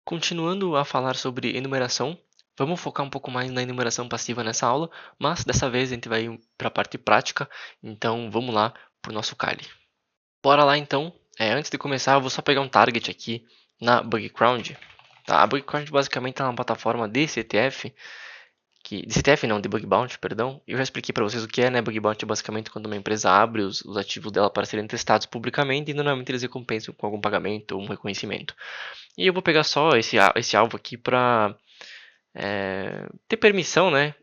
Continuando a falar sobre enumeração, vamos focar um pouco mais na enumeração passiva nessa aula, mas dessa vez a gente vai para a parte prática, então vamos lá para o nosso Kali. Bora lá então. Antes de começar, eu vou só pegar um target aqui na Bugcrowd. Tá? A Bugcrowd basicamente é uma plataforma de CTF, de CTF não, de Bug Bounty, perdão. Eu já expliquei para vocês o que é, né? Bug Bounty é basicamente quando uma empresa abre os ativos dela para serem testados publicamente e normalmente eles recompensam com algum pagamento ou um reconhecimento. E eu vou pegar só esse alvo aqui para ter permissão, né?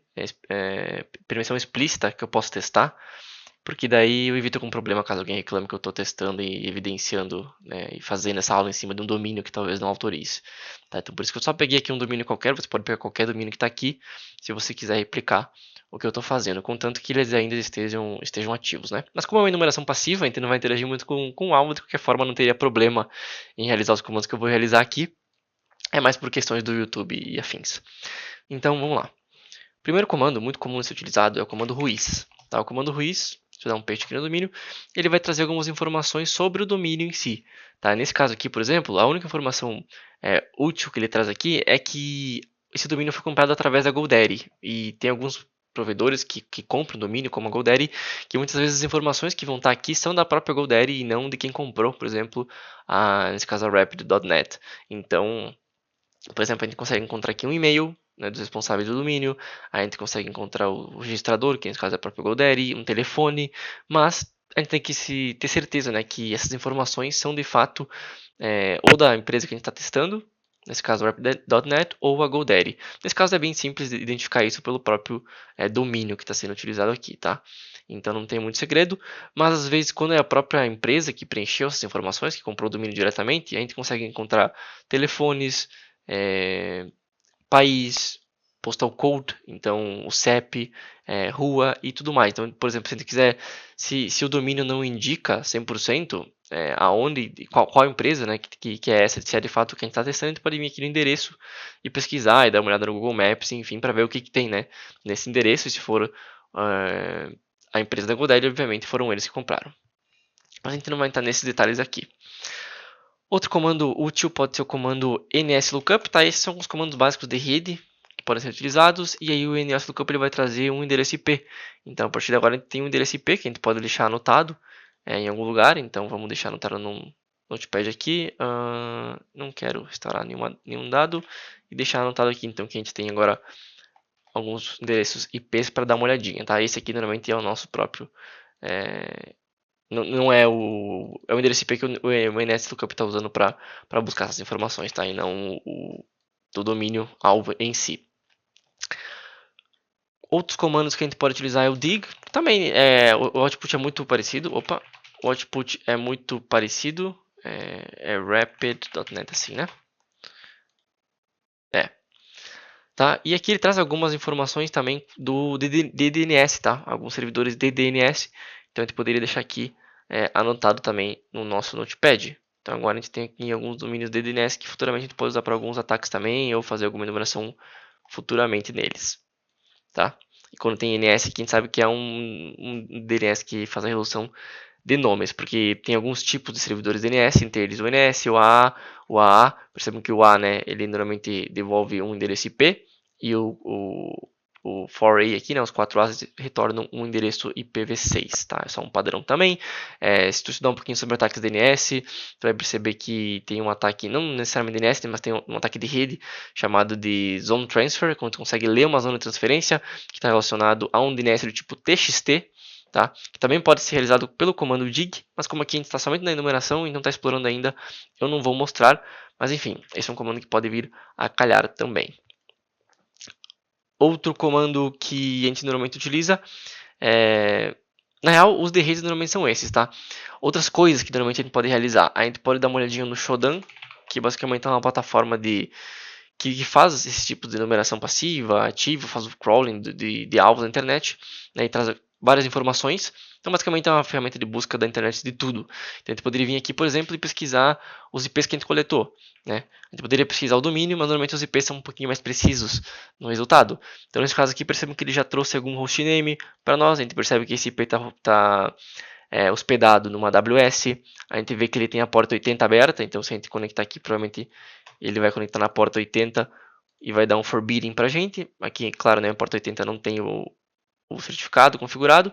Permissão explícita que eu posso testar, porque daí eu evito algum problema caso alguém reclame que eu estou testando e evidenciando, né, e fazendo essa aula em cima de um domínio que talvez não autorize. Tá? Então por isso que eu só peguei aqui um domínio qualquer, você pode pegar qualquer domínio que está aqui, se você quiser replicar o que eu estou fazendo, contanto que eles ainda estejam ativos. Né? Mas como é uma enumeração passiva, a gente não vai interagir muito com o alvo, de qualquer forma não teria problema em realizar os comandos que eu vou realizar aqui, é mais por questões do YouTube e afins. Então vamos lá. O primeiro comando, muito comum de ser utilizado, é o comando ruiz. Tá? O comando ruiz, se eu dar um paste aqui no domínio, ele vai trazer algumas informações sobre o domínio em si. Tá? Nesse caso aqui, por exemplo, a única informação útil que ele traz aqui é que esse domínio foi comprado através da GoDaddy. E tem alguns provedores que compram o domínio, como a GoDaddy, que muitas vezes as informações que vão estar aqui são da própria GoDaddy e não de quem comprou, por exemplo, nesse caso a Rapid.net. Então, por exemplo, a gente consegue encontrar aqui um e-mail, né, dos responsáveis do domínio, a gente consegue encontrar o registrador, que nesse caso é o próprio GoDaddy, um telefone, mas a gente tem que ter certeza, né, que essas informações são de fato ou da empresa que a gente está testando, nesse caso o Rapid.net, ou a GoDaddy. Nesse caso é bem simples de identificar isso pelo próprio domínio que está sendo utilizado aqui, tá? Então não tem muito segredo, mas às vezes quando é a própria empresa que preencheu essas informações, que comprou o domínio diretamente, a gente consegue encontrar telefones, país, postal code, então o CEP, rua e tudo mais. Então, por exemplo, se você quiser, se o domínio não indica 100% aonde, qual empresa, né, que é essa, se é de fato quem está testando, a gente pode vir aqui no endereço e pesquisar e dar uma olhada no Google Maps, enfim, para ver o que tem, né, nesse endereço. E se for a empresa da GoDaddy, obviamente foram eles que compraram. Mas a gente não vai entrar nesses detalhes aqui. Outro comando útil pode ser o comando nslookup, tá? Esses são os comandos básicos de rede que podem ser utilizados, e aí o nslookup ele vai trazer um endereço IP. Então, a partir de agora, a gente tem um endereço IP que a gente pode deixar anotado em algum lugar, então vamos deixar anotado num notepad aqui. Não quero restaurar nenhum dado, e deixar anotado aqui, então, que a gente tem agora alguns endereços IPs para dar uma olhadinha, tá? Esse aqui normalmente é o nosso próprio não é o endereço IP que o NSLookup está usando para buscar essas informações, tá? E não do domínio alvo em si. Outros comandos que a gente pode utilizar é o dig. Também o output é muito parecido. Opa, o output é muito parecido. É rapid.net assim, né? Tá? E aqui ele traz algumas informações também do DDNS, tá? Alguns servidores de DNS. Então a gente poderia deixar aqui anotado também no nosso Notepad. Então agora a gente tem aqui alguns domínios de DNS que futuramente a gente pode usar para alguns ataques também ou fazer alguma enumeração futuramente neles. Tá? E quando tem NS aqui a gente sabe que é um DNS que faz a resolução de nomes, porque tem alguns tipos de servidores DNS, entre eles o NS, o AA. Percebam que o A, né, ele normalmente devolve um endereço IP e o 4A aqui, né, os 4As retornam um endereço IPv6, tá? É só um padrão também. Se tu estudar um pouquinho sobre ataques DNS, tu vai perceber que tem um ataque, não necessariamente DNS, mas tem um ataque de rede chamado de Zone Transfer, quando tu consegue ler uma zona de transferência que está relacionado a um DNS do tipo TXT, tá? Que também pode ser realizado pelo comando dig, mas como aqui a gente está somente na enumeração e não está explorando ainda, eu não vou mostrar. Mas enfim, esse é um comando que pode vir a calhar também. Outro comando que a gente normalmente utiliza na real, os de rede normalmente são esses, tá? Outras coisas que normalmente a gente pode realizar, a gente pode dar uma olhadinha no Shodan, que basicamente é uma plataforma que faz esse tipo de numeração passiva, ativa, faz o crawling de alvos na internet, né, e traz várias informações. Então, basicamente, é uma ferramenta de busca da internet de tudo. Então, a gente poderia vir aqui, por exemplo, e pesquisar os IPs que a gente coletou. Né? A gente poderia pesquisar o domínio, mas normalmente os IPs são um pouquinho mais precisos no resultado. Então, nesse caso aqui, percebam que ele já trouxe algum hostname para nós. A gente percebe que esse IP está hospedado numa AWS. A gente vê que ele tem a porta 80 aberta, então se a gente conectar aqui, provavelmente ele vai conectar na porta 80 e vai dar um forbidding para a gente. Aqui, claro, né, a porta 80 não tem o certificado configurado.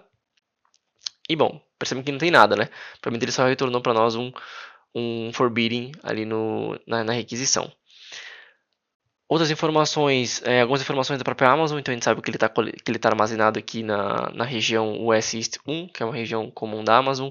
E bom, percebem que não tem nada, né? Provavelmente ele só retornou para nós um forbidding ali na requisição. Outras informações, algumas informações da própria Amazon, então a gente sabe que ele tá armazenado aqui na região US East 1, que é uma região comum da Amazon,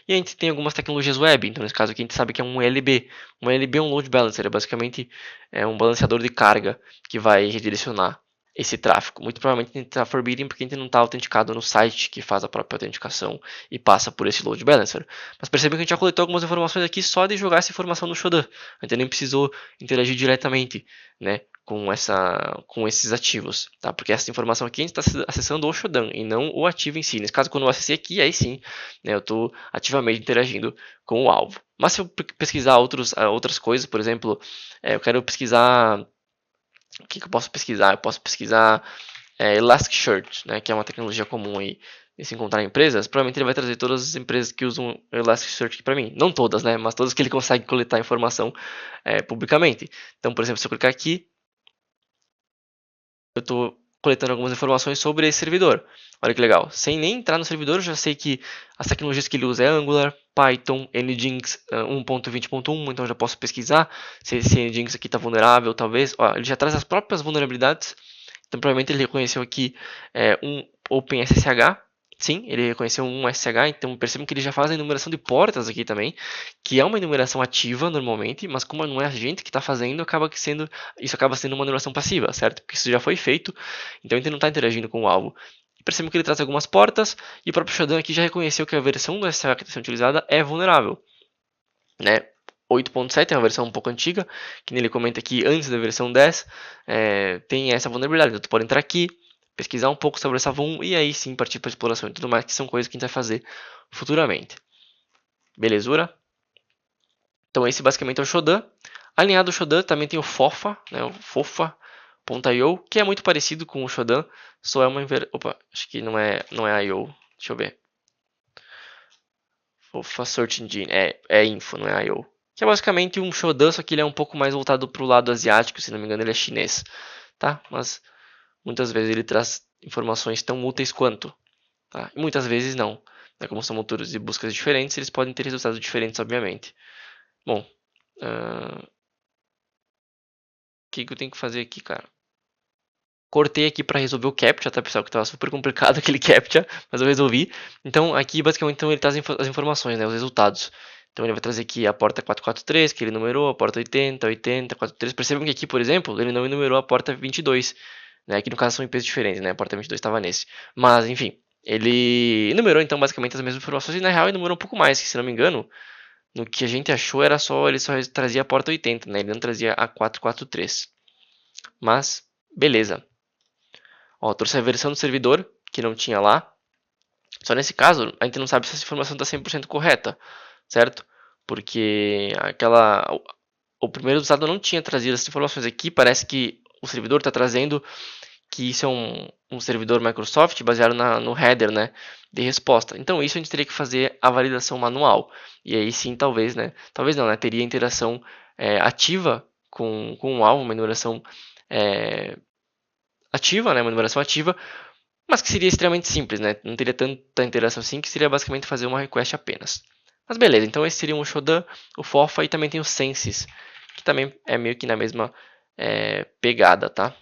e a gente tem algumas tecnologias web, então nesse caso aqui a gente sabe que é um LB. Um LB é um Load Balancer, é basicamente um balanceador de carga que vai redirecionar esse tráfego. Muito provavelmente a gente está forbidding porque a gente não está autenticado no site que faz a própria autenticação e passa por esse Load Balancer. Mas percebem que a gente já coletou algumas informações aqui só de jogar essa informação no Shodan. A gente nem precisou interagir diretamente, né, com esses ativos, tá? Porque essa informação aqui a gente está acessando o Shodan e não o ativo em si. Nesse caso, quando eu acessei aqui, aí sim, né, eu estou ativamente interagindo com o alvo. Mas se eu pesquisar outras coisas, por exemplo, eu quero pesquisar... O que eu posso pesquisar? Eu posso pesquisar Elasticsearch, né, que é uma tecnologia comum aí de se encontrar em empresas. Provavelmente ele vai trazer todas as empresas que usam Elasticsearch aqui para mim. Não todas, né, mas todas que ele consegue coletar informação publicamente. Então, por exemplo, se eu clicar aqui, eu estou coletando algumas informações sobre esse servidor. Olha que legal. Sem nem entrar no servidor, eu já sei que as tecnologias que ele usa é Angular, Python, Nginx 1.20.1, então eu já posso pesquisar se esse Nginx aqui está vulnerável, talvez. Ó, ele já traz as próprias vulnerabilidades, então provavelmente ele reconheceu aqui um OpenSSH. Sim, ele reconheceu um SSH, então percebam que ele já faz a enumeração de portas aqui também, que é uma enumeração ativa normalmente, mas como não é a gente que está fazendo, isso acaba sendo uma enumeração passiva, certo? Porque isso já foi feito, então ele não está interagindo com o alvo. Percebam que ele traz algumas portas, e o próprio Shodan aqui já reconheceu que a versão do SSH que está sendo utilizada é vulnerável, né? 8.7 é uma versão um pouco antiga, que ele comenta aqui antes da versão 10, tem essa vulnerabilidade. Então, tu pode entrar aqui, pesquisar um pouco sobre essa VUM e aí sim partir para a exploração e tudo mais, que são coisas que a gente vai fazer futuramente. Belezura? Então esse basicamente é o Shodan. Alinhado ao Shodan também tem o Fofa, né, o Fofa.io, que é muito parecido com o Shodan, só é uma Opa, acho que não é IO. Deixa eu ver. Fofa Search Engine, é info, não é IO. Que é basicamente um Shodan, só que ele é um pouco mais voltado para o lado asiático, se não me engano ele é chinês, tá? Mas muitas vezes ele traz informações tão úteis quanto, tá? E muitas vezes não, né? Como são motores de buscas diferentes, eles podem ter resultados diferentes, obviamente. Bom, o que eu tenho que fazer aqui, cara? Cortei aqui para resolver o CAPTCHA, tá, pessoal? Que estava super complicado aquele CAPTCHA, mas eu resolvi. Então, aqui, basicamente, então, ele traz as informações, né, os resultados. Então, ele vai trazer aqui a porta 443, que ele numerou, a porta 80, 80, 43. Percebam que aqui, por exemplo, ele não enumerou a porta 22, né? Aqui, no caso, são IPs diferentes, né? A porta 22 estava nesse. Mas, enfim, ele enumerou, então, basicamente, as mesmas informações. E, na real, enumerou um pouco mais, que, se não me engano, no que a gente achou, ele só trazia a porta 80, né? Ele não trazia a 443. Mas, beleza. Ó, trouxe a versão do servidor, que não tinha lá. Só nesse caso, a gente não sabe se essa informação está 100% correta, certo? Porque o primeiro usado não tinha trazido essas informações aqui. Parece que o servidor está trazendo que isso é um servidor Microsoft baseado no header, né, de resposta. Então isso a gente teria que fazer a validação manual. E aí sim, talvez, né? Talvez não, né? Teria interação ativa com o alvo, uma interação ativa, né, uma numeração ativa, mas que seria extremamente simples, né? Não teria tanta interação assim, que seria basicamente fazer uma request apenas. Mas beleza, então esse seria o Shodan, o Fofa e também tem o Census, que também é meio que na mesma pegada, tá?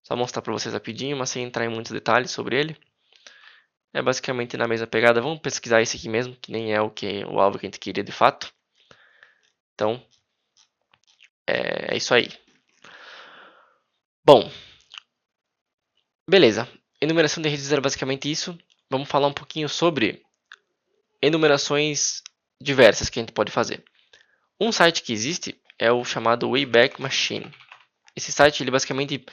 Só mostrar para vocês rapidinho, mas sem entrar em muitos detalhes sobre ele. É basicamente na mesma pegada. Vamos pesquisar esse aqui mesmo, que nem é o alvo que a gente queria de fato. Então, é isso aí. Bom, beleza. Enumeração de redes era basicamente isso. Vamos falar um pouquinho sobre enumerações diversas que a gente pode fazer. Um site que existe é o chamado Wayback Machine. Esse site ele basicamente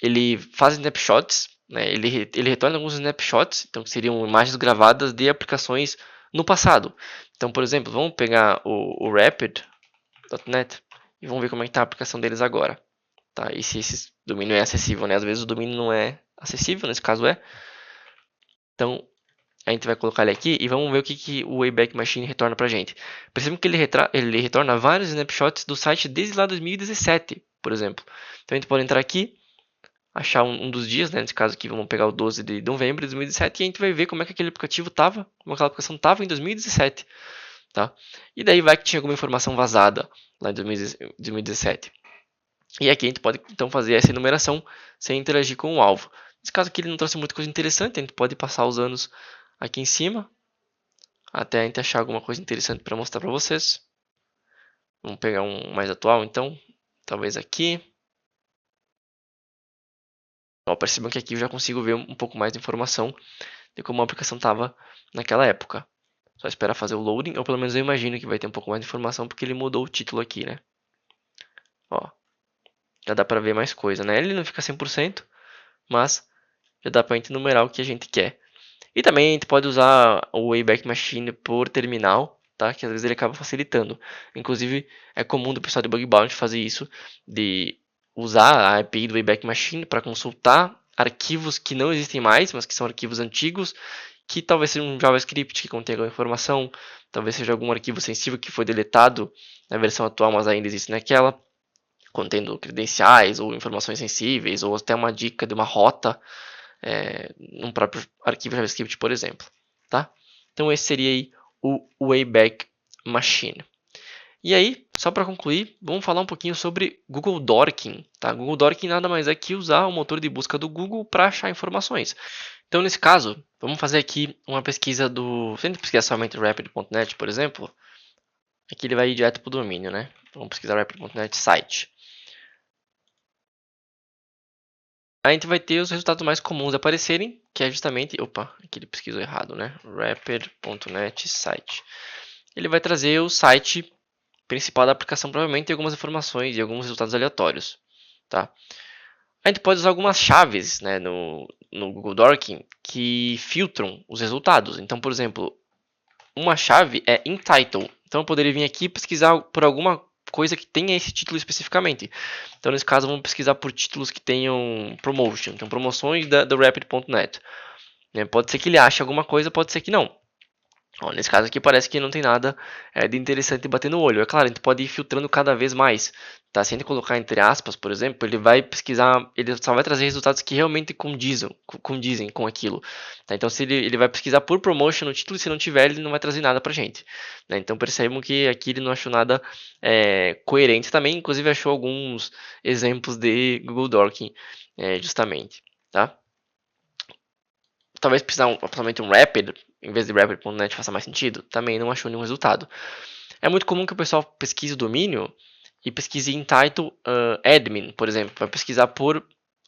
ele faz snapshots, né? Ele retorna alguns snapshots, então que seriam imagens gravadas de aplicações no passado. Então, por exemplo, vamos pegar o Rapid.net e vamos ver como é que está a aplicação deles agora. Tá? E se esse domínio é acessível, né? Às vezes o domínio não é acessível, nesse caso é. Então, a gente vai colocar ele aqui e vamos ver o que o Wayback Machine retorna pra gente. Percebam que ele retorna vários snapshots do site desde lá 2017, por exemplo. Então a gente pode entrar aqui, achar um dos dias, né? Nesse caso aqui, vamos pegar o 12 de novembro de 2017 e a gente vai ver como é que aquele aplicativo estava, como aquela aplicação estava em 2017, tá? E daí vai que tinha alguma informação vazada lá em 2017. E aqui a gente pode então fazer essa enumeração sem interagir com o alvo. Nesse caso aqui ele não trouxe muita coisa interessante, a gente pode passar os anos aqui em cima, até a gente achar alguma coisa interessante para mostrar para vocês. Vamos pegar um mais atual então, talvez aqui. Ó, percebam que aqui eu já consigo ver um pouco mais de informação de como a aplicação estava naquela época. Só esperar fazer o loading, ou pelo menos eu imagino que vai ter um pouco mais de informação porque ele mudou o título aqui, né? Ó, já dá para ver mais coisa, né? Ele não fica 100%, mas já dá para a gente numerar o que a gente quer. E também a gente pode usar o Wayback Machine por terminal, tá? Que às vezes ele acaba facilitando. Inclusive, é comum do pessoal de Bug Bounty fazer isso, de usar a API do Wayback Machine para consultar arquivos que não existem mais, mas que são arquivos antigos, que talvez seja um JavaScript que contenha alguma informação, talvez seja algum arquivo sensível que foi deletado na versão atual, mas ainda existe naquela, contendo credenciais ou informações sensíveis, ou até uma dica de uma rota num próprio arquivo JavaScript, por exemplo. Tá? Então esse seria aí o Wayback Machine. E aí, só para concluir, vamos falar um pouquinho sobre Google Dorking. Tá? Google Dorking nada mais é que usar o motor de busca do Google para achar informações. Então, nesse caso, vamos fazer aqui uma pesquisa do... Se a gente pesquisar somente rapid.net, por exemplo, aqui ele vai ir direto para o domínio, né? Vamos pesquisar rapid.net site. A gente vai ter os resultados mais comuns aparecerem, que é justamente... Opa, aqui ele pesquisou errado, né? Rapid.net site. Ele vai trazer o site principal da aplicação, provavelmente tem algumas informações e alguns resultados aleatórios, tá? A gente pode usar algumas chaves, né, no Google Dorking que filtram os resultados. Então, por exemplo, uma chave é in title. Então, eu poderia vir aqui e pesquisar por alguma coisa que tenha esse título especificamente. Então, nesse caso, vamos pesquisar por títulos que tenham promotion, então promoções do Rapid.net. Pode ser que ele ache alguma coisa, pode ser que não. Ó, nesse caso aqui parece que não tem nada de interessante bater no olho. É claro, a gente pode ir filtrando cada vez mais. Tá? Se a gente colocar entre aspas, por exemplo, ele vai pesquisar, ele só vai trazer resultados que realmente condizem com aquilo. Tá? Então, se ele vai pesquisar por promotion no título, e se não tiver, ele não vai trazer nada pra gente. Né? Então, percebam que aqui ele não achou nada coerente também. Inclusive, achou alguns exemplos de Google Dorking, justamente. Tá? Talvez precisar somente um Rapid, em vez de Rapid.net faça mais sentido, também não achou nenhum resultado. É muito comum que o pessoal pesquise o domínio e pesquise em title admin, por exemplo, vai pesquisar por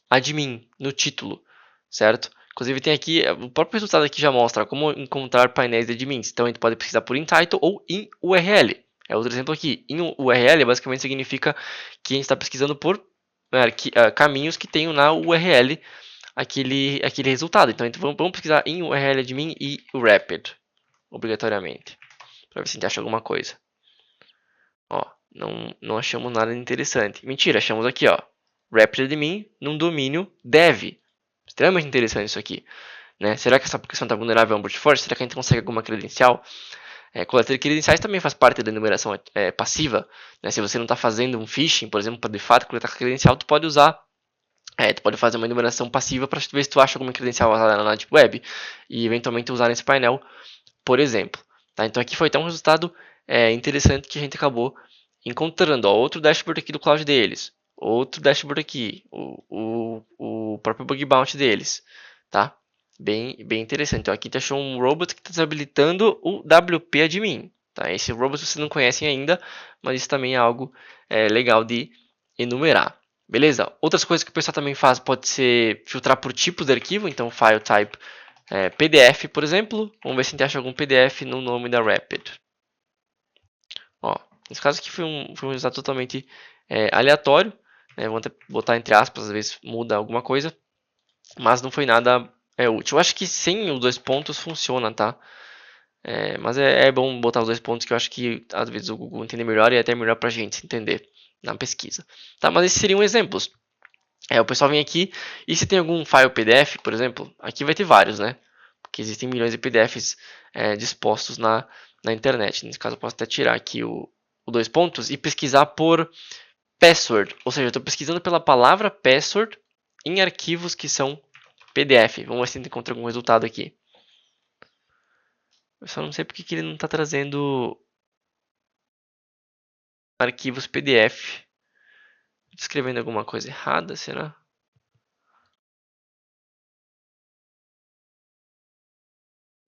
admin no título, certo? Inclusive tem aqui, o próprio resultado aqui já mostra como encontrar painéis de admins. Então a gente pode pesquisar por in title ou in URL. É outro exemplo aqui. In URL basicamente significa que a gente está pesquisando por caminhos que tenham na URL aquele resultado. Então vamos pesquisar em URL admin e o Rapid, obrigatoriamente, para ver se a gente acha alguma coisa. Ó, não achamos nada interessante. Mentira, achamos aqui, ó, Rapid admin num domínio dev. Extremamente interessante isso aqui. Né? Será que essa aplicação está vulnerável a um brute force? Será que a gente consegue alguma credencial? Coleta de credenciais também faz parte da enumeração passiva. Né? Se você não está fazendo um phishing, por exemplo, para de fato coletar credencial, tu pode usar tu pode fazer uma enumeração passiva para ver se tu acha alguma credencial vazada na Deep Web e eventualmente usar nesse painel, por exemplo. Tá? Então aqui foi até um resultado interessante que a gente acabou encontrando. Ó, outro dashboard aqui do cloud deles, outro dashboard aqui, o próprio bug bounty deles, tá? Bem interessante. Então aqui a gente achou um robot que está desabilitando o WP admin. Tá? Esse robot vocês não conhecem ainda, mas isso também é algo legal de enumerar. Beleza? Outras coisas que o pessoal também faz pode ser filtrar por tipos de arquivo, então file type PDF, por exemplo. Vamos ver se a gente acha algum PDF no nome da Rapid. Ó, nesse caso aqui foi um resultado totalmente aleatório. Vamos botar entre aspas, às vezes muda alguma coisa, mas não foi nada útil. Eu acho que sem os dois pontos funciona, tá? Mas é bom botar os dois pontos que eu acho que às vezes o Google entende melhor e é até melhor pra gente entender na pesquisa. Tá, mas esses seriam exemplos. O pessoal vem aqui e se tem algum file PDF, por exemplo, aqui vai ter vários, né? porque existem milhões de PDFs dispostos na internet. Nesse caso, eu posso até tirar aqui o dois pontos e pesquisar por password, ou seja, eu estou pesquisando pela palavra password em arquivos que são PDF. Vamos ver se a gente encontra algum resultado aqui. Eu só não sei porque que ele não está trazendo arquivos PDF. Estou escrevendo alguma coisa errada, será?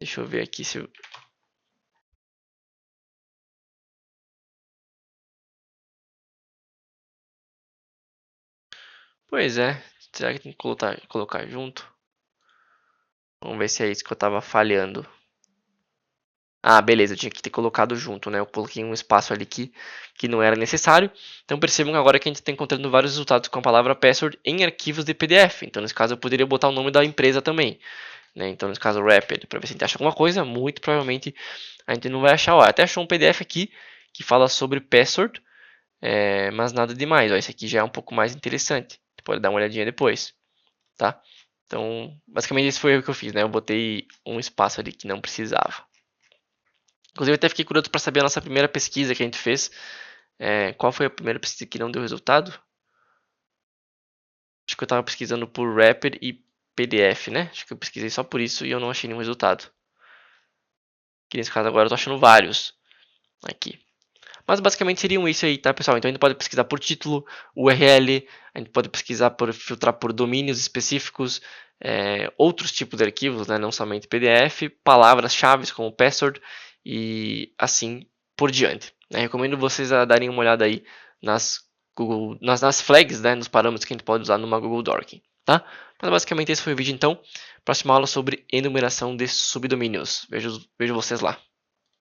Deixa eu ver aqui se eu... Pois é, será que tem que colocar junto? Vamos ver se é isso que eu estava falhando. Ah, beleza, eu tinha que ter colocado junto, né? Eu coloquei um espaço ali que não era necessário. Então percebam agora que a gente está encontrando vários resultados com a palavra password em arquivos de PDF. Então nesse caso eu poderia botar o nome da empresa também. Né? Então nesse caso Rapid, para ver se a gente acha alguma coisa. Muito provavelmente a gente não vai achar. Ó, até achou um PDF aqui que fala sobre password, mas nada demais. Ó, esse aqui já é um pouco mais interessante. Você pode dar uma olhadinha depois, tá? Então basicamente esse foi o que eu fiz, né? Eu botei um espaço ali que não precisava. Inclusive, eu até fiquei curioso para saber a nossa primeira pesquisa que a gente fez. Qual foi a primeira pesquisa que não deu resultado? Acho que eu estava pesquisando por Rapid e PDF, né? Acho que eu pesquisei só por isso e eu não achei nenhum resultado. Que nesse caso agora eu estou achando vários aqui. Mas basicamente seriam isso aí, tá, pessoal? Então a gente pode pesquisar por título, URL, a gente pode pesquisar por filtrar por domínios específicos, outros tipos de arquivos, né? Não somente PDF, palavras-chave como password e assim por diante. Recomendo vocês a darem uma olhada aí nas flags, né? Nos parâmetros que a gente pode usar numa Google Doc, tá? Mas basicamente esse foi o vídeo então. Próxima aula sobre enumeração de subdomínios. Vejo vocês lá.